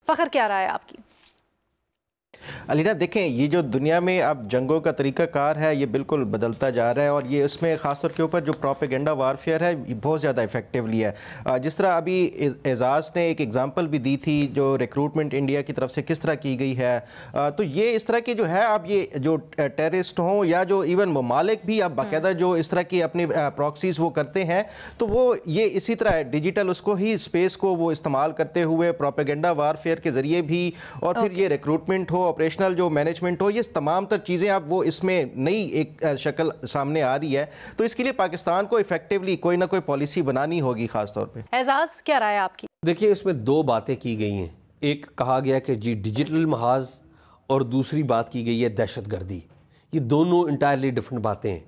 फ़खर, क्या राय है आपकी? अलीना, देखें, ये जो दुनिया में अब जंगों का तरीक़ाकार है ये बिल्कुल बदलता जा रहा है और ये इसमें ख़ासतौर के ऊपर जो प्रोपेगेंडा वारफेयर है ये बहुत ज़्यादा इफेक्टिवली है। जिस तरह अभी एजाज़ ने एक एग्जांपल भी दी थी जो रिक्रूटमेंट इंडिया की तरफ से किस तरह की गई है, तो ये इस तरह के जो है अब ये जो टेररिस्ट हों या जो इवन ममालिक भी अब बाकायदा जो इस तरह की अपनी प्रॉक्सीज़ वो करते हैं, तो वो ये इसी तरह डिजिटल उसको ही स्पेस को वो इस्तेमाल करते हुए प्रोपेगेंडा वारफेयर के ज़रिए भी और फिर ये रिक्रूटमेंट हो, ऑपरेशनल जो मैनेजमेंट हो, ये तमाम तर चीज़ें अब वो इसमें नई एक शक्ल सामने आ रही है। तो इसके लिए पाकिस्तान को इफेक्टिवली कोई ना कोई पॉलिसी बनानी होगी ख़ास तौर पे। एजाज, क्या राय है आपकी? देखिए, इसमें दो बातें की गई हैं। एक कहा गया कि जी डिजिटल महाज और दूसरी बात की गई है दहशतगर्दी। ये दोनों इंटायरली डिफरेंट बातें हैं।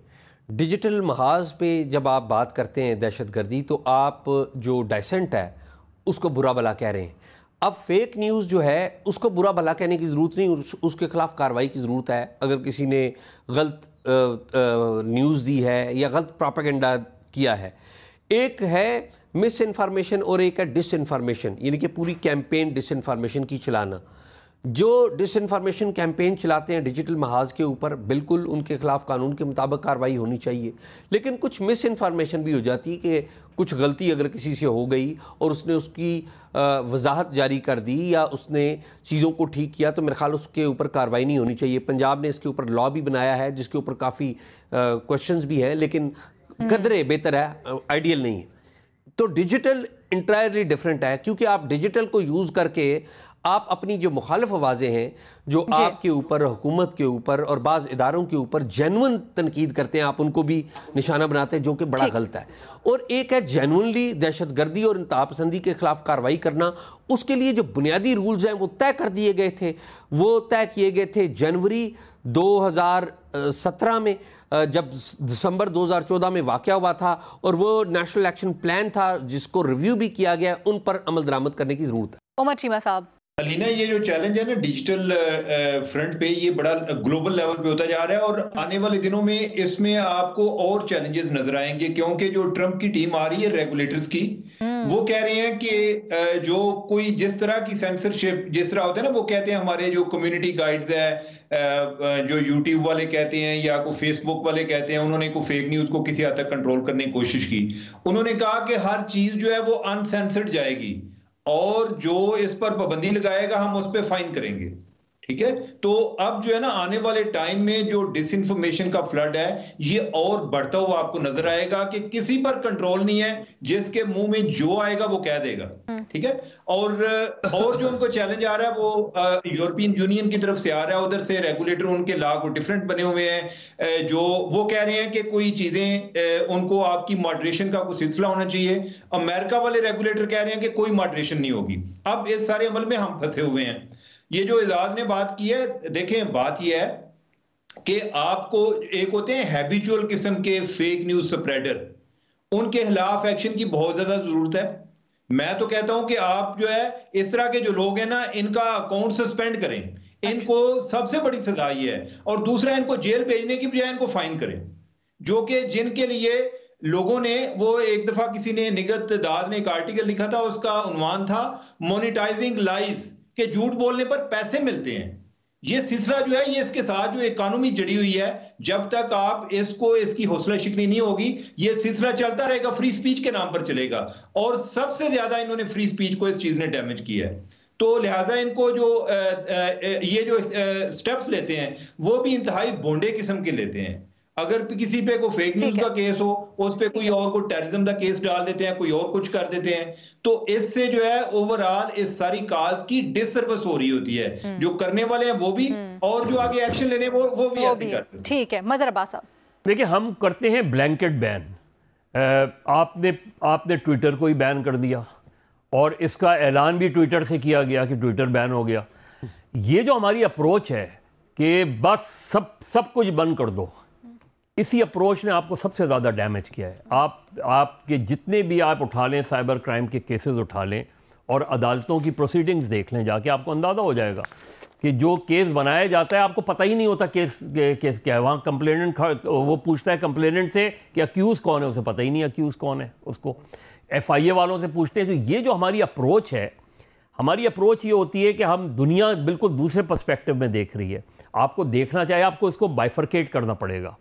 डिजिटल महाज पे जब आप बात करते हैं दहशतगर्दी, तो आप जो डाइसेंट है उसको बुरा भला कह रहे हैं। अब फेक न्यूज़ जो है उसको बुरा भला कहने की ज़रूरत नहीं, उसके ख़िलाफ़ कार्रवाई की ज़रूरत है। अगर किसी ने गलत न्यूज़ दी है या गलत प्रोपेगेंडा किया है। एक है मिस इन्फॉर्मेशन और एक है डिस इन्फॉर्मेशन, यानी कि पूरी कैंपेन डिस इन्फॉर्मेशन की चलाना। जो डिस इन्फॉर्मेशन कैंपेन चलाते हैं डिजिटल महाज के ऊपर, बिल्कुल उनके खिलाफ कानून के मुताबिक कार्रवाई होनी चाहिए। लेकिन कुछ मिस इन्फॉर्मेशन भी हो जाती है कि कुछ गलती अगर किसी से हो गई और उसने उसकी वजाहत जारी कर दी या उसने चीज़ों को ठीक किया, तो मेरे ख्याल उसके ऊपर कार्रवाई नहीं होनी चाहिए। पंजाब ने इसके ऊपर लॉ भी बनाया है जिसके ऊपर काफ़ी क्वेश्चंस भी हैं, लेकिन कदरे बेहतर है, आइडियल नहीं है। तो डिजिटल इंटायरली डिफरेंट है, क्योंकि आप डिजिटल को यूज़ करके आप अपनी जो मुखालिफ आवाज़ें हैं जो आपके ऊपर, हुकूमत के ऊपर और बाज़ इदारों के ऊपर जेन्युइन तनकीद करते हैं, आप उनको भी निशाना बनाते हैं, जो कि बड़ा गलत है। और एक है जेन्युइनली दहशतगर्दी और इंतहा पसंदी के खिलाफ कार्रवाई करना। उसके लिए जो बुनियादी रूल्स हैं वो तय कर दिए गए थे, वो तय किए गए थे जनवरी 2017 में, जब दिसंबर 2014 में वाक़या हुआ था, और वो नेशनल एक्शन प्लान था जिसको रिव्यू भी किया गया। उन पर अमल दरामद करने की ज़रूरत है। उमर चीमा साहब, अलीना, ये जो चैलेंज है ना डिजिटल फ्रंट पे, ये बड़ा ग्लोबल लेवल पे होता जा रहा है और आने वाले दिनों में इसमें आपको और चैलेंजेस नजर आएंगे, क्योंकि जो ट्रंप की टीम आ रही है रेगुलेटर्स की, वो कह रहे हैं कि जो कोई जिस तरह की सेंसरशिप जिस तरह होता है ना, वो कहते हैं हमारे जो कम्युनिटी गाइड्स है, जो यूट्यूब वाले कहते हैं या को फेसबुक वाले कहते हैं, उन्होंने को फेक न्यूज को किसी हद तक कंट्रोल करने की कोशिश की। उन्होंने कहा कि हर चीज जो है वो अनसेंसर्ड जाएगी और जो इस पर पाबंदी लगाएगा हम उस पर फाइन करेंगे। ठीक है, तो अब जो है ना आने वाले टाइम में जो डिसइंफॉर्मेशन का फ्लड है ये और बढ़ता हुआ आपको नजर आएगा कि किसी पर कंट्रोल नहीं है, जिसके मुंह में जो आएगा वो कह देगा। ठीक है, और जो उनको चैलेंज आ रहा है वो यूरोपियन यूनियन की तरफ से आ रहा है, उधर से रेगुलेटर उनके लॉ को डिफरेंट बने हुए हैं, जो वो कह रहे हैं कि कोई चीजें उनको आपकी मॉडरेशन का कोई सिलसिला होना चाहिए। अमेरिका वाले रेगुलेटर कह रहे हैं कि कोई मॉडरेशन नहीं होगी। अब इस सारे अमल में हम फंसे हुए हैं। ये जो एजाज ने बात की है, देखें बात यह है कि आपको एक होते हैं हैबिचुअल किस्म के फेक न्यूज स्प्रेडर, उनके खिलाफ एक्शन की बहुत ज्यादा जरूरत है। मैं तो कहता हूं कि आप जो है इस तरह के जो लोग हैं ना, इनका अकाउंट सस्पेंड करें, इनको सबसे बड़ी सजा ये है, और दूसरा इनको जेल भेजने की बजाय इनको फाइन करें, जो कि जिनके लिए लोगों ने, वो एक दफा किसी ने, निगत दाद ने एक आर्टिकल लिखा था, उसका उन्वान था मोनिटाइजिंग लाइज, के झूठ बोलने पर पैसे मिलते हैं। ये सिलसिला जो है ये इसके साथ जो इकोनॉमी जड़ी हुई है, जब तक आप इसको इसकी हौसला शिकनी नहीं होगी ये सिलसिला चलता रहेगा, फ्री स्पीच के नाम पर चलेगा। और सबसे ज्यादा इन्होंने फ्री स्पीच को इस चीज ने डैमेज किया है। तो लिहाजा इनको जो ये जो स्टेप्स लेते हैं वो भी इंतहाई बोंडे किस्म के लेते हैं। अगर किसी पे कोई फेक न्यूज का केस हो, उस पे कोई और कोई टेररिज्म का केस डाल देते हैं, कोई और कुछ कर देते हैं, तो इससे जो है ओवरऑल इस सारी काज की डिसर्विस हो रही होती है, जो करने वाले हैं वो भी और जो आगे एक्शन लेने वो भी ऐसे करते हैं। ठीक है, मजहर अब्बास साहब, देखिए हम करते हैं ब्लैंकेट बैन। आपने ट्विटर को ही बैन कर दिया और इसका ऐलान भी ट्विटर से किया गया कि ट्विटर बैन हो गया। ये जो हमारी अप्रोच है कि बस सब कुछ बंद कर दो, इसी अप्रोच ने आपको सबसे ज़्यादा डैमेज किया है। आपके जितने भी आप उठा लें, साइबर क्राइम के केसेस उठा लें और अदालतों की प्रोसीडिंग्स देख लें जाके, आपको अंदाज़ा हो जाएगा कि जो केस बनाया जाता है आपको पता ही नहीं होता केस क्या है। वहाँ कंप्लेनेंट वो पूछता है कंप्लेनेंट से कि अक्यूज़ कौन है, उसे पता ही नहीं अक्यूज़ कौन है। उसको FIA वालों से पूछते हैं। तो ये जो हमारी अप्रोच है, हमारी अप्रोच ये होती है कि हम दुनिया बिल्कुल दूसरे पर्सपेक्टिव में देख रही है। आपको देखना चाहिए, आपको इसको बाइफरकेट करना पड़ेगा।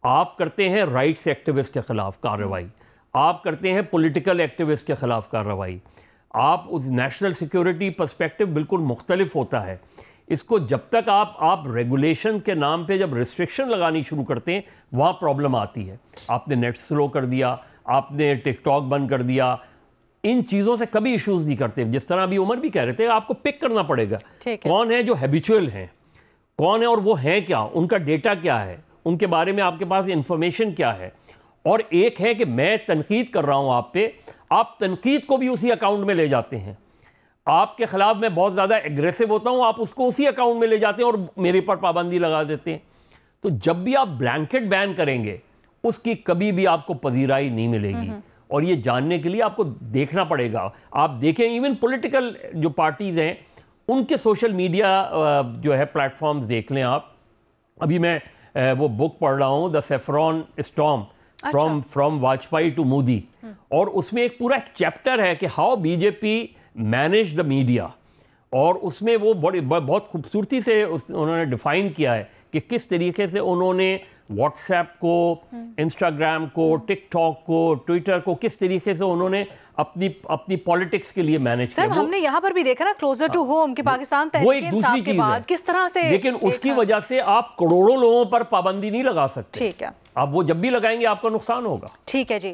आप करते हैं राइट्स एक्टिविस्ट के ख़िलाफ़ कार्रवाई, आप करते हैं पॉलिटिकल एक्टिविस्ट के ख़िलाफ़ कार्रवाई, आप उस नेशनल सिक्योरिटी पर्सपेक्टिव बिल्कुल मुख्तलिफ होता है। इसको जब तक आप रेगुलेशन के नाम पे जब रिस्ट्रिक्शन लगानी शुरू करते हैं, वहाँ प्रॉब्लम आती है। आपने नेट स्लो कर दिया, आपने टिकटॉक बंद कर दिया, इन चीज़ों से कभी इश्यूज़ नहीं करते। जिस तरह अभी उमर भी कह रहे थे, आपको पिक करना पड़ेगा कौन है जो हैबिचुअल हैं, कौन है और वो हैं क्या, उनका डेटा क्या है, उनके बारे में आपके पास इंफॉर्मेशन क्या है। और एक है कि मैं तनकीद कर रहा हूँ आप पे, आप तनकीद को भी उसी अकाउंट में ले जाते हैं। आपके ख़िलाफ़ मैं बहुत ज़्यादा एग्रेसिव होता हूँ, आप उसको उसी अकाउंट में ले जाते हैं और मेरे पर पाबंदी लगा देते हैं। तो जब भी आप ब्लैंकेट बैन करेंगे, उसकी कभी भी आपको पजीराई नहीं मिलेगी। और ये जानने के लिए आपको देखना पड़ेगा। आप देखें, इवन पॉलिटिकल जो पार्टीज़ हैं, उनके सोशल मीडिया जो है प्लेटफॉर्म्स देख लें आप। अभी मैं वो बुक पढ़ रहा हूँ, the saffron storm, from Vajpayee to Modi, और उसमें एक पूरा एक चैप्टर है कि how BJP manage the media. और उसमें वो बहुत खूबसूरती से उन्होंने डिफ़ाइन किया है कि किस तरीके से उन्होंने व्हाट्सएप को, इंस्टाग्राम को, टिकटॉक को, ट्विटर को किस तरीके से उन्होंने अपनी पॉलिटिक्स के लिए मैनेज किया। सर हमने यहाँ पर भी देखा ना, क्लोजर टू होम कि पाकिस्तान तहरीक इंसाफ के बाद किस तरह से, लेकिन उसकी वजह से आप करोड़ों लोगों पर पाबंदी नहीं लगा सकते। ठीक है, आप वो जब भी लगाएंगे आपका नुकसान होगा। ठीक है जी।